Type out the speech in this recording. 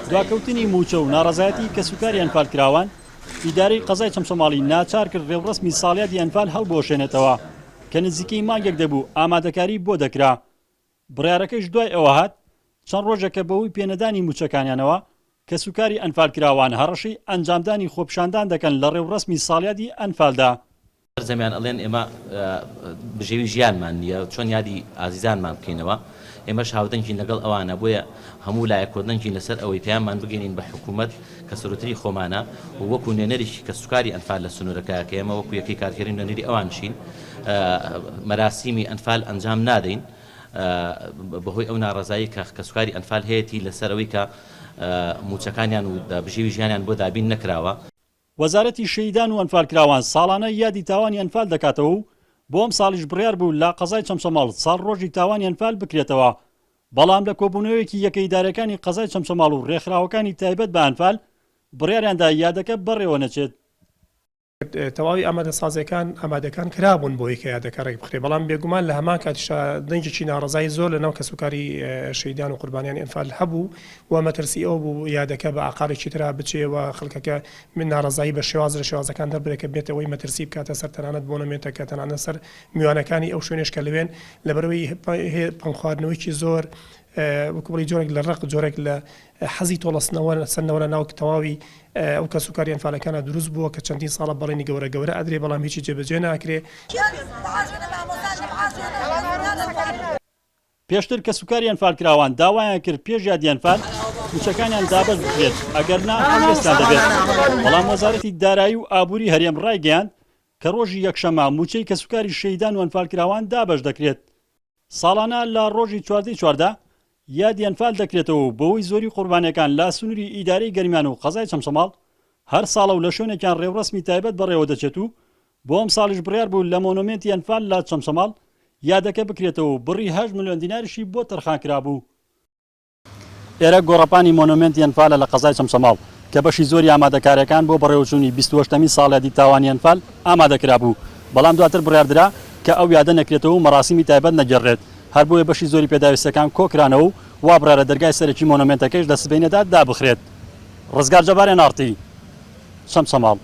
دواکەوتنی موچە و ناڕەزایەتی کەسوکاری ئەنفالکراوان ئیدارەی قەزای چەمسەماڵی ناچار کرد ڕێوڕسمی ساڵیادی ئەنفال هەڵبۆشێنێتەوە کە نزیکەی مانگێک دەبوو ئامادەکاری بۆ دەکرا. بڕیارەکەیش دوای ئەوە هات چەند ڕۆژێکە بەوەی پێنەدانی موچەکانیانەوە کەسوکاری ئەنفالکراوان هەڕەشەی ئەنجامدانی خۆپیشاندان دەکەن لە ڕێوڕسمی ساڵیادی ئەنفالدا. زەمیان ئەڵێن ئێمە بژێوی ژیانمان نییە چۆن یادی ئازیزانمان بکەینەوە ئێمەش هاودەنگین لەگەڵ ئەوانە بۆیە هەموو لایەکۆدنەنگین لەسەر ئەوەی پێیانمان بگەینین بە حکوومەت کە سەرۆتری خۆمانە و وەکو نوێنەرێکی کەسوکاری ئەنفال لە سنوورەکە کە ئێمە وەکو یەکەی کارکردنی نوێنەری ئەوانشین مەراسیمی ئەنفال ئەنجام نادەین بەهۆی ئەو ناڕەزایی کە کەسوکاری ئەنفال هەیەی لەسەرەوەی کە موچەکانیان و بژێوی ژیانیان بۆ دابین نەکراوە. وەزارەتی شەیدان و ئەنفالکراوان ساڵانە یادی تاوانی ئەنفال دەکاتەوە و بۆ ئەم ساڵیش بڕیار بوو لە قەزای چەمسەماڵ ساڵ ڕۆژی تاوانی ئەنفال بکرێتەوە. بەڵام لە کۆبوونەوەیەکی یەکەی دارەکانی قەزای چەمسەماڵ و ڕێکخراوەکانی تایبەت بە ئەنفال بڕیاریاندا یادەکە بەڕێوە نەچێت. تەواوی ئامادەسازیەکان ئامادەکان کرابوون بۆ یکە یادەکە ڕێک بخرێ، بەڵام بێگومان لە هەمان کاتیشا دەنگێکی ناڕەزایی زۆر لەناو کەسوکاری شەیدان و قوربانیانی ئەنفال هەبوو و مەترسی ئەو بوو یادەکە بە ئاقارێکی ترا بچێەوە خەڵکەکە من ناڕەزایی بە شێواز لە شێوازەکان دەربرێکە بێتەوەی مەترسی بکاتە سەر تەنانەت بۆ نەمێتە کە تەنانە سەر میوانەکانی ئەو شوێنێش کە لەوێن لەبەرەوەی پەنخواردنەوەیکی زۆر وەکوڵی جۆرێک لە ڕق جۆرێک لە حەزی تۆڵەسنەوە سەرنەوە ناو تەواوی ئەو کەسوکاری ئەنفالەکانە دروست بووە کە چەندین ساڵە بەڵێنی گەورە ئەدرێ بەڵام هیچی جێبەجێ ناکرێ. پێشتر کەسوکاری ئەنفالکراوان داوایان کرد پێش یادی ئەنفال موچەکانیان دابەش بکرێت ئەگەر نا ئەمێستان دەبێت، بەڵام وەزارەتی دارایی و ئابووری هەرێم ڕایگەیاند کە ڕۆژی یەکشەمە موچەی کەسوکاری شەیدان و ئەنفالکراوان دابەش دەکرێت. ساڵانە لە ڕۆژی چواردەی یادی ئەنفال دەکرێتەوە بەوەی زۆری قوربانیەکان لا سنووری ئیدارەی گەرمیان و قەزای چەمسەماڵ هەر ساڵە و لە شوێنێکیان ڕێوڕسمی تایبەت بەڕێوە دەچێت و بۆ ئەم ساڵیش بڕیار بوو لە مۆنومێنتی ئەنفال لە چەمسەماڵ یادەکە بکرێتەوە بڕی 8 ملیۆن دیناریشی بۆ تەرخانکرا بوو. ئێرە گۆڕەپانی مۆنومێنتی ئەنفالە لە قەزای چەمسەماڵ کە بەشی زۆری ئامادەکاریەکان بۆ بەڕێوەچوونی 28مین ساڵیادی تاوانی ئەنفال ئامادەکرا بوو، بەڵام دواتر بڕیاردرا کە ئەو یادە نەکرێتەوە و مەراسیمی تایبەت نەگەڕێت، هەر بۆیە بەشی زۆری پێداویستەکان کۆکرانەوە و وا بڕارە دەرگای سەرەکی مۆنومێنتەکەیش لە سبەینەدا دابخرێت. ڕزگار جەبارێن ئارتی، چەمسەماڵ.